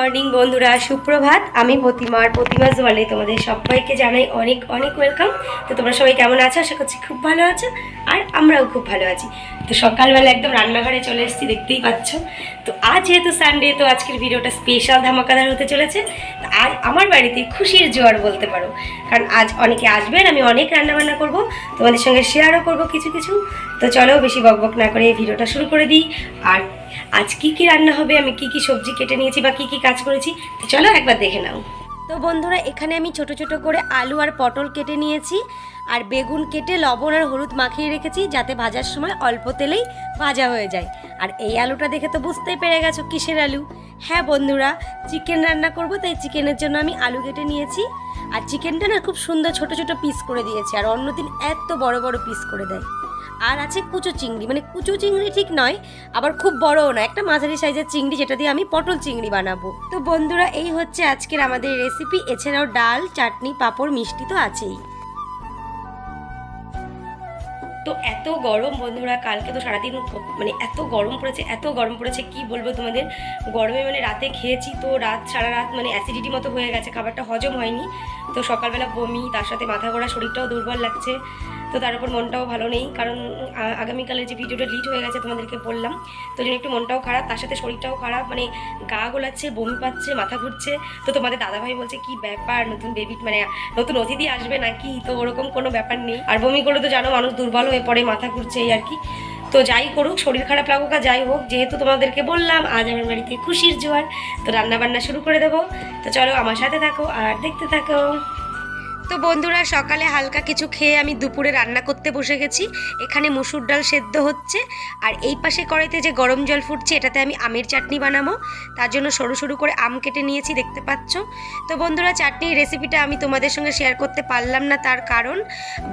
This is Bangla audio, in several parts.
মর্নিং বন্ধুরা, সুপ্রভাত। আমি প্রতিমা জোয়ালে তোমাদের সবাইকে জানাই অনেক অনেক ওয়েলকাম। তো তোমরা সবাই কেমন আছো? আশা করছি খুব ভালো আছো, আর আমরাও খুব ভালো আছি। তো সকালবেলা একদম রান্নাঘরে চলে এসেছি, দেখতেই পাচ্ছ। তো আজ যেহেতু সানডে, তো আজকের ভিডিওটা স্পেশাল ধামাকাদার হতে চলেছে। তো আজ আমার বাড়িতে খুশির জোয়ার বলতে পারো, কারণ আজ অনেকে আসবেন, আমি অনেক রান্নাবান্না করব, তোমাদের সঙ্গে শেয়ারও করব কিছু কিছু। তো চলো বেশি বকবক না করে এই ভিডিওটা শুরু করে দিই। আর আজ কি কি রান্না হবে, আমি কি কি সবজি কেটে নিয়েছি বা কি কি কাজ করেছি, তো চলো একবার দেখে নাও। তো বন্ধুরা, এখানে আমি ছোট ছোট করে আলু আর পটল কেটে নিয়েছি, আর বেগুন কেটে লবণ আর হলুদ মাখিয়ে রেখেছি, যাতে ভাজার সময় অল্প তেলেই ভাজা হয়ে যায়। আর এই আলুটা দেখে তো বুঝতেই পেরে গেছো কিসের আলু। হ্যাঁ বন্ধুরা, চিকেন রান্না করব, তাই চিকেনের জন্য আমি আলু কেটে নিয়েছি। আর চিকেনটা না খুব সুন্দর ছোট ছোট পিস করে দিয়েছি, আর অন্যদিন এত বড় বড় পিস করে দেয়। আর আছে কুচো চিংড়ি, মানে কুচো চিংড়ি ঠিক নয়, আবার খুব বড়ও না, একটা মাঝারি সাইজের চিংড়ি, যেটা দিয়ে আমি পটল চিংড়ি বানাবো। তো বন্ধুরা, এই হচ্ছে আজকের আমাদের রেসিপি। এছাড়াও ডাল, চাটনি, পাঁপড়, মিষ্টি তো আছেই। তো এত গরম বন্ধুরা, কালকে তো সারাদিন মানে এত গরম পড়েছে কি বলবো তোমাদের। গরমে মানে রাতে খেয়েছি, তো সারা রাত মানে অ্যাসিডিটি মতো হয়ে গেছে, খাবারটা হজম হয়নি। তো সকালবেলা বমি, তার সাথে মাথা ঘোরা, শরীরটাও দুর্বল লাগছে। তো তার উপর মনটাও ভালো নেই, কারণ আগামীকালের যে ভিডিওটা ডিলিট হয়ে গেছে তোমাদেরকে বললাম, তো জন্য একটু মনটাও খারাপ, তার সাথে শরীরটাও খারাপ, মানে গা গোলাচ্ছে, বমি পাচ্ছে, মাথা ঘুরছে। তো তোমাদের দাদাভাই বলছে কি ব্যাপার, নতুন বেবি মানে নতুন অতিথি আসবে নাকি? তো ওরকম কোনো ব্যাপার নেই। আর বমি করলে তো জানো মানুষ দুর্বল হয়ে পড়ে, মাথা ঘুরছে, এই আর কি। তো যাই করুক, শরীর খারাপ লাগুক আর যাই হোক, যেহেতু তোমাদেরকে বললাম আজ আমার বাড়িতে খুশির জোয়ার, তো রান্নাবান্না শুরু করে দেবো। তো চলো আমার সাথে থাকো আর দেখতে থাকো। তো বন্ধুরা, সকালে হালকা কিছু খেয়ে আমি দুপুরে রান্না করতে বসে গেছি। এখানে মুসুর ডাল সেদ্ধ হচ্ছে, আর এই পাশে কড়াইতে যে গরম জল ফুটছে, এটাতে আমি আমের চাটনি বানাবো। তার জন্য সরু সরু করে আম কেটে নিয়েছি, দেখতে পাচ্ছ। তো বন্ধুরা, চাটনির রেসিপিটা আমি তোমাদের সঙ্গে শেয়ার করতে পারলাম না, তার কারণ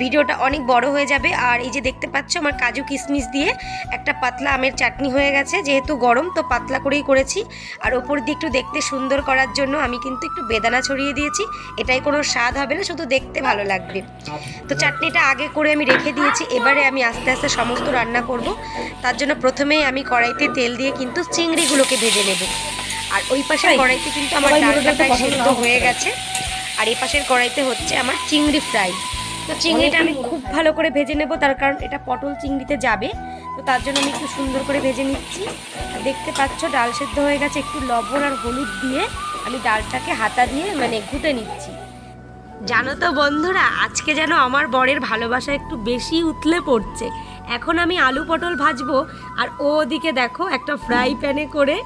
ভিডিওটা অনেক বড় হয়ে যাবে। আর এই যে দেখতে পাচ্ছ, আমার কাজু কিশমিশ দিয়ে একটা পাতলা আমের চাটনি হয়ে গেছে। যেহেতু গরম, তো পাতলা করেই করেছি। আর ওপর দিয়ে একটু দেখতে সুন্দর করার জন্য আমি কিন্তু একটু বেদানা ছড়িয়ে দিয়েছি। এটাই কোনো স্বাদ হবে না, শুধু দেখতে ভালো লাগবে। তো চাটনিটা আগে করে আমি রেখে দিয়েছি। এবারে আমি আস্তে আস্তে সমস্ত রান্না করব। তার জন্য প্রথমেই আমি কড়াইতে তেল দিয়ে কিন্তু চিংড়িগুলোকে ভেজে নেব। আর ওই পাশের কড়াইতে কিন্তু আমার ডালটা প্রায় সেদ্ধ হয়ে গেছে, আর এই পাশের কড়াইতে হচ্ছে আমার চিংড়ি ফ্রাই। তো চিংড়িটা আমি খুব ভালো করে ভেজে নেব, তার কারণ এটা পটল চিংড়িতে যাবে। তো তার জন্য আমি একটু সুন্দর করে ভেজে নিচ্ছি। দেখতে পাচ্ছ ডাল সেদ্ধ হয়ে গেছে। একটু লবণ আর হলুদ দিয়ে আমি ডালটাকে হাতা দিয়ে মানে ঘুটে নিচ্ছি। জানো তো বন্ধুরা, আজকে যেন আমার বরের ভালোবাসা একটু বেশি উতলে পড়ছে। এখন আমি আলু পটল ভাজবো, আর ও ওদিকে দেখো একটা ফ্রাই প্যানে করে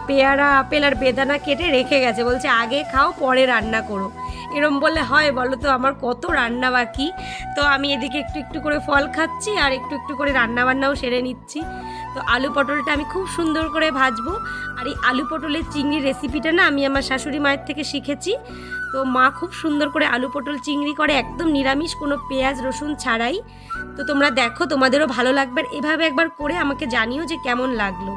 পেয়ারা, আপেল আর বেদানা কেটে রেখে গেছে, বলছে আগে খাও পরে রান্না করো। এরম বললে হয় বলো তো? আমার কত রান্না বাকি। তো আমি এদিকে একটু একটু করে ফল খাচ্ছি, আর একটু একটু করে রান্নাবান্নাও সেরে নিচ্ছি। তো আলু পটলটা আমি খুব সুন্দর করে ভাজবো। আর এই আলু পটলের চিংড়ির রেসিপিটা না আমি আমার শাশুড়ি মায়ের থেকে শিখেছি। তো মা খুব সুন্দর করে আলু পটল চিংড়ি করে, একদম নিরামিষ, কোনো পেঁয়াজ রসুন ছাড়াই। তো তোমরা দেখো, তোমাদেরও ভালো লাগবে। এভাবে একবার করে আমাকে জানিও যে কেমন লাগলো।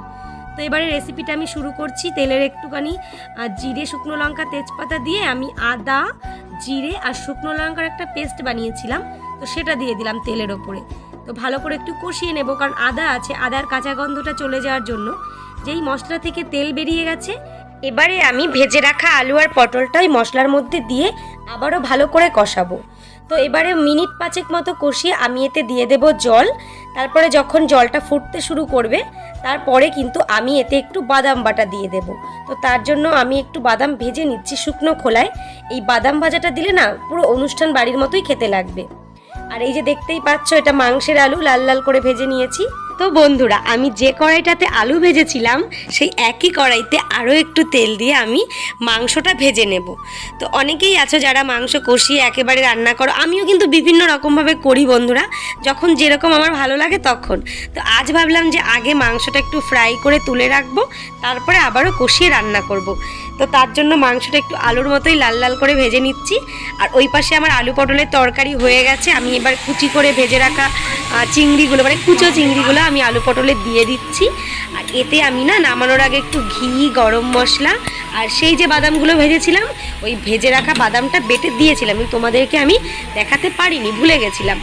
তো এবারে রেসিপিটা আমি শুরু করছি। তেলের একটুখানি জিরে, শুকনো লঙ্কা, তেজপাতা দিয়ে আমি আদা, জিরে আর শুকনো লঙ্কার একটা পেস্ট বানিয়েছিলাম, তো সেটা দিয়ে দিলাম তেলের ওপরে। তো ভালো করে একটু কষিয়ে নেব, কারণ আদা আছে, আদার কাঁচা গন্ধটা চলে যাওয়ার জন্য। যেই মশলা থেকে তেল বেরিয়ে গেছে, এবারে আমি ভেজে রাখা আলু আর পটলটা ওই মশলার মধ্যে দিয়ে আবারও ভালো করে কষাবো। তো এবারে মিনিট 5 মতো কষিয়ে আমি এতে দিয়ে দেব জল। তারপরে যখন জলটা ফুটতে শুরু করবে, তারপরে কিন্তু আমি এতে একটু বাদাম বাটা দিয়ে দেব। তো তার জন্য আমি একটু বাদাম ভেজে নিচ্ছি শুকনো খোলায়। এই বাদাম ভাজাটা দিলে না পুরো অনুষ্ঠান বাড়ির মতোই খেতে লাগবে। আর এই যে দেখতেই পাচ্ছ, এটা মাংসের আলু, লাল লাল করে ভেজে নিয়েছি। তো বন্ধুরা, আমি যে কড়াইটাতে আলু ভেজেছিলাম, সেই একই কড়াইতে আরও একটু তেল দিয়ে আমি মাংসটা ভেজে নেব। তো অনেকেই আছো যারা মাংস কষিয়ে একেবারে রান্না করো, আমিও কিন্তু বিভিন্ন রকমভাবে করি বন্ধুরা, যখন যেরকম আমার ভালো লাগে তখন। তো আজ ভাবলাম যে আগে মাংসটা একটু ফ্রাই করে তুলে রাখবো, তারপরে আবারও কষিয়ে রান্না করব। তো তার জন্য মাংসটা একটু আলুর মতোই লাল লাল করে ভেজে নিচ্ছি। আর ওই পাশে আমার আলু পটলের তরকারি হয়ে গেছে। আমি এবার কুচি করে ভেজে রাখা চিংড়িগুলো, মানে কুচো চিংড়িগুলো আমি আলু পটলে দিয়ে দিচ্ছি। আর এতে আমি না নামানোর আগে একটু ঘি, গরম মশলা আর সেই যে বাদামগুলো ভেজেছিলাম, ওই ভেজে রাখা বাদামটা বেটে দিয়েছিলাম, তোমাদেরকে আমি দেখাতে পারিনি, ভুলে গেছিলাম।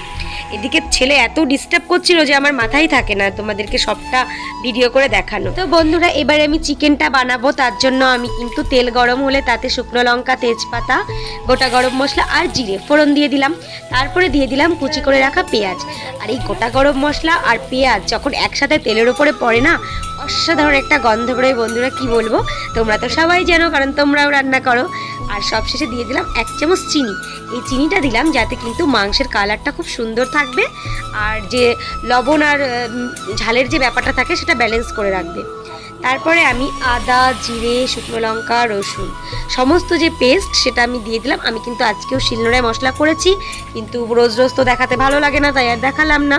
এদিকে ছেলে এত ডিস্টার্ব করছিল যে আমার মাথায় থাকে না তোমাদেরকে সবটা ভিডিও করে দেখানো। তো বন্ধুরা এবারে আমি চিকেনটা বানাবো, তার জন্য আমি কিন্তু তেল গরম হলে তাতে শুকনো লঙ্কা, তেজপাতা, গোটা গরম মশলা আর জিরে ফোড়ন দিয়ে দিলাম। তারপরে দিয়ে দিলাম কুচি করে রাখা পেঁয়াজ। আর এই গোটা গরম মশলা আর পেঁয়াজ যখন একসাথে তেলের ওপরে পড়ে না, অসাধারণ একটা গন্ধ বেরোয় বন্ধুরা, কি বলবো। তোমরা তো সবাই জানো, কারণ তোমরাও রান্না করো। আর সবশেষে দিয়ে দিলাম 1 চামচ চিনি। এই চিনিটা দিলাম যাতে কিন্তু মাংসের কালারটা খুব সুন্দর থাকবে, আর যে লবণ আর ঝালের যে ব্যাপারটা থাকে সেটা ব্যালেন্স করে রাখবে। তারপরে আমি আদা, জিরে, শুকনো লঙ্কা, রসুন সমস্ত যে পেস্ট সেটা আমি দিয়ে দিলাম। আমি কিন্তু আজকেও শিলনোড়ায় মশলা করেছি, কিন্তু রোজ রোজ তো দেখাতে ভালো লাগে না, তাই আর দেখালাম না।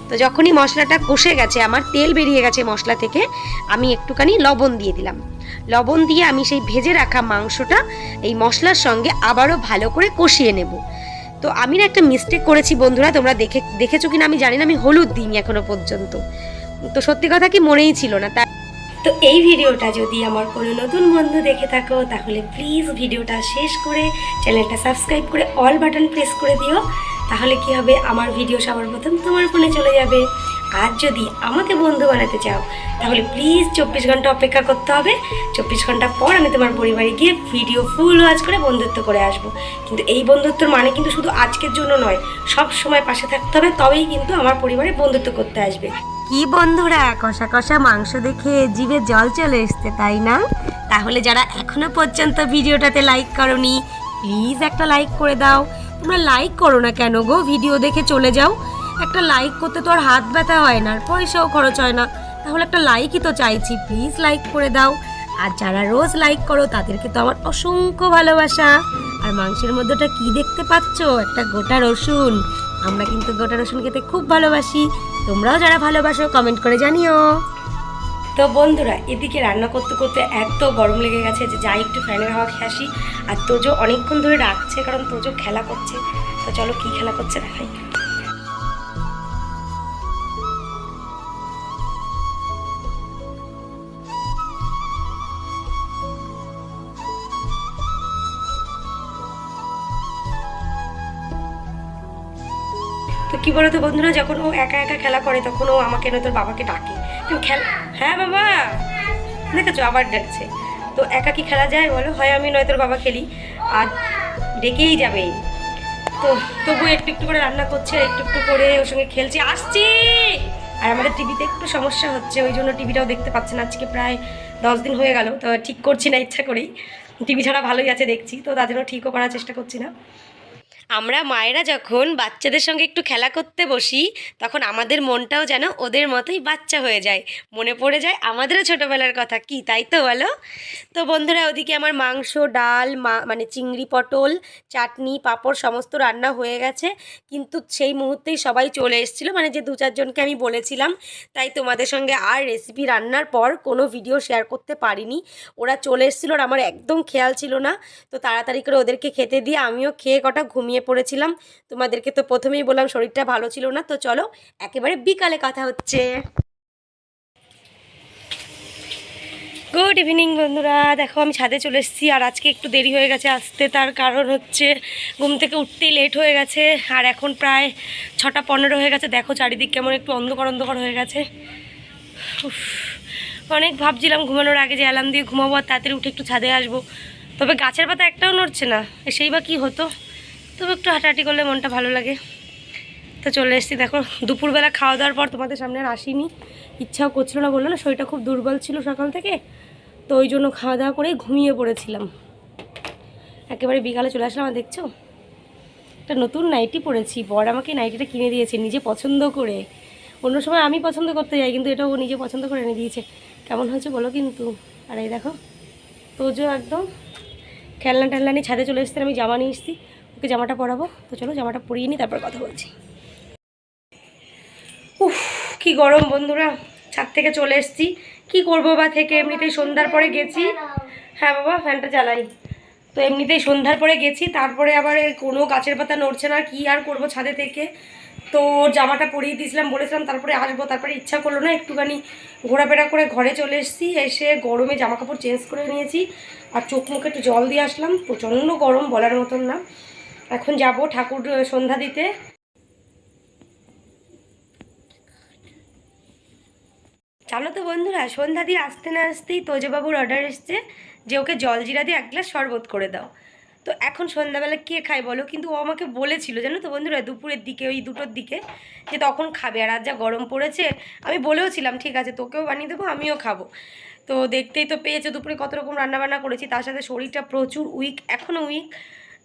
তো যখনই মশলাটা কষে গেছে, আমার তেল বেরিয়ে গেছে মশলা থেকে, আমি একটুখানি লবণ দিয়ে দিলাম। লবণ দিয়ে আমি সেই ভেজে রাখা মাংসটা এই মশলার সঙ্গে আবারও ভালো করে কষিয়ে নেব। তো আমি না একটা মিস্টেক করেছি বন্ধুরা, তোমরা দেখেছো কিনা আমি জানি না, আমি হলুদ দিইনি এখনো পর্যন্ত। তো সত্যি কথা কি মনেই ছিল না। তো এই ভিডিওটা যদি আমার কোনো নতুন বন্ধু দেখে থাকো, তাহলে প্লিজ ভিডিওটা শেষ করে চ্যানেলটা সাবস্ক্রাইব করে অল বাটন প্রেস করে দিও। তাহলে কি হবে, আমার ভিডিও সবার প্রথম তোমার ফোনে চলে যাবে। আর যদি আমাকে বন্ধু বানাতে চাও, তাহলে প্লিজ 24 ঘন্টা অপেক্ষা করতে হবে। 24 ঘন্টা পর আমি তোমার পরিবারে গিয়ে ভিডিও ফুল ওয়াচ করে বন্ধুত্ব করে আসবো। কিন্তু এই বন্ধুত্বর মানে কিন্তু শুধু আজকের জন্য নয়, সব সময় পাশে থাকতে হবে, তবেই কিন্তু আমার পরিবারে বন্ধুত্ব করতে আসবে। কি বন্ধুরা, কষা কষা মাংস দেখে জিভে জল চলে এসছে, তাই না? তাহলে যারা এখনো পর্যন্ত ভিডিওটাতে লাইক করোনি, প্লিজ একটা লাইক করে দাও। তোমরা লাইক করো না কেন গো? ভিডিও দেখে চলে যাও। একটা লাইক করতে তো আর হাত ব্যথা হয় না, আর পয়সাও খরচ হয় না। তাহলে একটা লাইকই তো চাইছি, প্লিজ লাইক করে দাও। আর যারা রোজ লাইক করো তাদেরকে তো আমার অসংখ্য ভালোবাসা। আর মাংসের মধ্যেটা কি দেখতে পাচ্ছ? একটা গোটা রসুন। আমরা কিন্তু গোটা রসুন খেতে খুব ভালোবাসি। তোমরাও যারা ভালোবাসো কমেন্ট করে জানিও। তো বন্ধুরা এদিকে রান্না করতে করতে এত গরম লেগে গেছে যে যাই একটু ফ্যানের হাওয়া খেয়ে আসি। আর তোজো অনেকক্ষণ ধরে ডাকছে, কারণ তোজো খেলা করছে। তো চলো কি খেলা করছে দেখাই। তো কী বলো তো বন্ধুরা, যখন ও একা একা খেলা করে তখন ও আমাকে নয় তোর বাবাকে ডাকে। তুমি খেলা, হ্যাঁ বাবা, দেখেছো আবার ডাকছে। তো একা কি খেলা যায় বলো? হয় আমি নয় তোর বাবা খেলি, আর ডেকেই যাবে। তো তবু একটু একটু করে রান্না করছে, একটু একটু করে ওর সঙ্গে খেলছে। আসছি। আর আমাদের টিভিতে একটু সমস্যা হচ্ছে, ওই জন্য টিভিটাও দেখতে পাচ্ছে না। আজকে প্রায় 10 দিন হয়ে গেল, তো ঠিক করছি না ইচ্ছা করেই। টিভি ছাড়া ভালোই আছে দেখছি, তো তার জন্য ঠিকও করার চেষ্টা করছি না। আমরা মায়েরা যখন বাচ্চাদের সঙ্গে একটু খেলা করতে বসি, তখন আমাদের মনটাও যেন ওদের মতোই বাচ্চা হয়ে যায়, মনে পড়ে যায় আমাদেরও ছোটোবেলার কথা, কি তাই তো বলো? তো বন্ধুরা ওদিকে আমার মাংস, ডাল, মানে চিংড়ি পটল, চাটনি, পাঁপড় সমস্ত রান্না হয়ে গেছে। কিন্তু সেই মুহূর্তেই সবাই চলে এসেছিলো, মানে যে 2-4 জনকে আমি বলেছিলাম। তাই তোমাদের সঙ্গে আর রেসিপি রান্নার পর কোনো ভিডিও শেয়ার করতে পারিনি। ওরা চলে এসেছিলো আর আমার একদম খেয়াল ছিল না। তো তাড়াতাড়ি করে ওদেরকে খেতে দিয়ে আমিও খেয়ে কটা ঘুমিয়ে পড়েছিলাম। তোমাদেরকে তো প্রথমেই বললাম শরীরটা ভালো ছিল না। তো চলো একেবারে বিকালে কথা হচ্ছে। গুড ইভিনিং বন্ধুরা, দেখো আমি ছাদে চলে এসেছি। আর আজকে একটু দেরি হয়ে গেছে আসতে, তার কারণ হচ্ছে ঘুম থেকে উঠতেই লেট হয়ে গেছে। আর এখন প্রায় 6:15 হয়ে গেছে। দেখো চারিদিক কেমন একটু অন্ধকার অন্ধকার হয়ে গেছে। অনেক ভাবছিলাম ঘুমানোর আগে যে অ্যালার্ম দিয়ে ঘুমাবো আর তাড়াতাড়ি উঠে একটু ছাদে আসবো, তবে গাছের পাতা একটাও নড়ছে না। সেই বা কী হতো, তবে একটু হাঁটাহাঁটি করলে মনটা ভালো লাগে। তো চলে এসেছি। দেখো দুপুরবেলা খাওয়া দাওয়ার পর তোমাদের সামনে আর আসিনি, ইচ্ছাও করছিল না, বললো না শরীরটা খুব দুর্বল ছিল সকাল থেকে। তো ওই জন্য খাওয়া দাওয়া করেই ঘুমিয়ে পড়েছিলাম। একেবারে বিকালে চলে আসলাম। আর দেখছো একটা নতুন নাইটি পরেছি, বর আমাকে নাইটিটা কিনে দিয়েছে নিজে পছন্দ করে। অন্য সময় আমি পছন্দ করতে যাই, কিন্তু এটা ও নিজে পছন্দ করে এনে দিয়েছে। কেমন হয়েছে বলো কিন্তু। আর এই দেখো তোজো একদম খেলনা টেলনা নিয়ে ছাদে চলে এসেছে। আমি জামা নিয়ে এসেছি, ওকে জামাটা পরাবো। তো চলো জামাটা পরিয়ে নিই, তারপর কথা বলছি। উফ কি গরম বন্ধুরা, ছাদ থেকে চলে এসেছি। কি করবো বা থেকে, এমনিতেই সন্ধ্যার পরে গেছি। হ্যাঁ বাবা ফ্যানটা চালাই। তো এমনিতেই সন্ধ্যার পরে গেছি, তারপরে আবার কোনো গাছের পাতা নড়ছে না, কি আর করবো ছাদে থেকে। তো জামাটা পরিয়ে দিয়েছিলাম, বলেছিলাম তারপরে আসবো, তারপরে ইচ্ছা করলো না, একটুখানি ঘোরাফেরা করে ঘরে চলে এসেছি। এসে গরমে জামা কাপড় চেঞ্জ করে নিয়েছি, আর চোখ মুখে একটু জল দিয়ে আসলাম। প্রচণ্ড গরম বলার মতন না। এখন যাব ঠাকুর সন্ধ্যা দিতে। জানো তো বন্ধুরা, সন্ধ্যা দিয়ে আসতে না আসতেই তোজবাবুর অর্ডার এসছে যে ওকে জলজিরা দিয়ে 1 গ্লাস শরবত করে দাও। তো এখন সন্ধ্যাবেলা কে খায় বলো? কিন্তু ও আমাকে বলেছিল জানো তো বন্ধুরা, দুপুরের দিকে ওই 2টোর দিকে, যে তখন খাবে। আর আজ যা গরম পড়েছে, আমি বলেও ছিলাম ঠিক আছে তোকেও বানিয়ে দেবো, আমিও খাবো। তো দেখতেই তো পেয়েছো দুপুরে কত রকম রান্নাবান্না করেছি, তার সাথে শরীরটা প্রচুর উইক, এখনও উইক।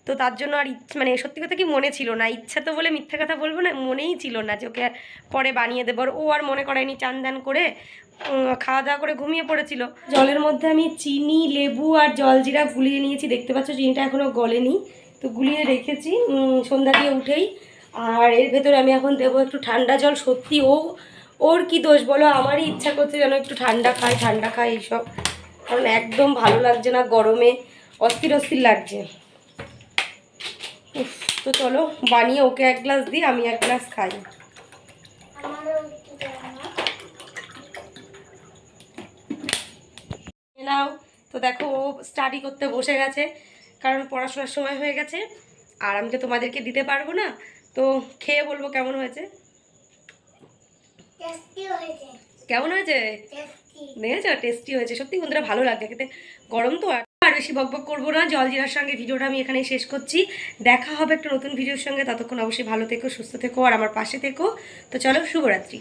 তো তার জন্য আর মানে সত্যি কথা কি মনে ছিল না, ইচ্ছা তো বলে মিথ্যা কথা বলবো না, মনেই ছিল না যে ওকে পরে বানিয়ে দেবো। আর ও আর মনে করায়নি, চান দান করে খাওয়া দাওয়া করে ঘুমিয়ে পড়েছিল। জলের মধ্যে আমি চিনি, লেবু আর জলজিরা গুলিয়ে নিয়েছি, দেখতে পাচ্ছ চিনিটা এখনও গলেনি, তো গুলিয়ে রেখেছি সন্ধ্যা দিয়ে উঠেই। আর এর ভেতরে আমি এখন দেবো একটু ঠান্ডা জল। সত্যি ওর কি দোষ বলো, আমারই ইচ্ছা করছে যেন একটু ঠান্ডা খাই এইসব, কারণ একদম ভালো লাগছে না গরমে, অস্থির অস্থির লাগছে। তো চলো বানিয়ে ওকে 1 গ্লাস দিই, আমি 1 গ্লাস খাই। নাও। তো দেখো ও স্টাডি করতে বসে গেছে, কারণ পড়াশোনার সময় হয়ে গেছে, আর আমি তো তোমাদেরকে দিতে পারবো না। তো খেয়ে বলবো কেমন হয়েছে। কেমন হয়েছে দেখেছো? টেস্টি হয়েছে সত্যি বন্ধুরা, ভালো লাগছে খেতে। গরম তো আর বেশি বকবক করবো না, জলজিরার সঙ্গে ভিডিওটা আমি এখানেই শেষ করছি। দেখা হবে একটা নতুন ভিডিওর সঙ্গে, ততক্ষণ অবশ্যই ভালো থেকো, সুস্থ থেকো আর আমার পাশে থেকো। তো চলো, শুভরাত্রি।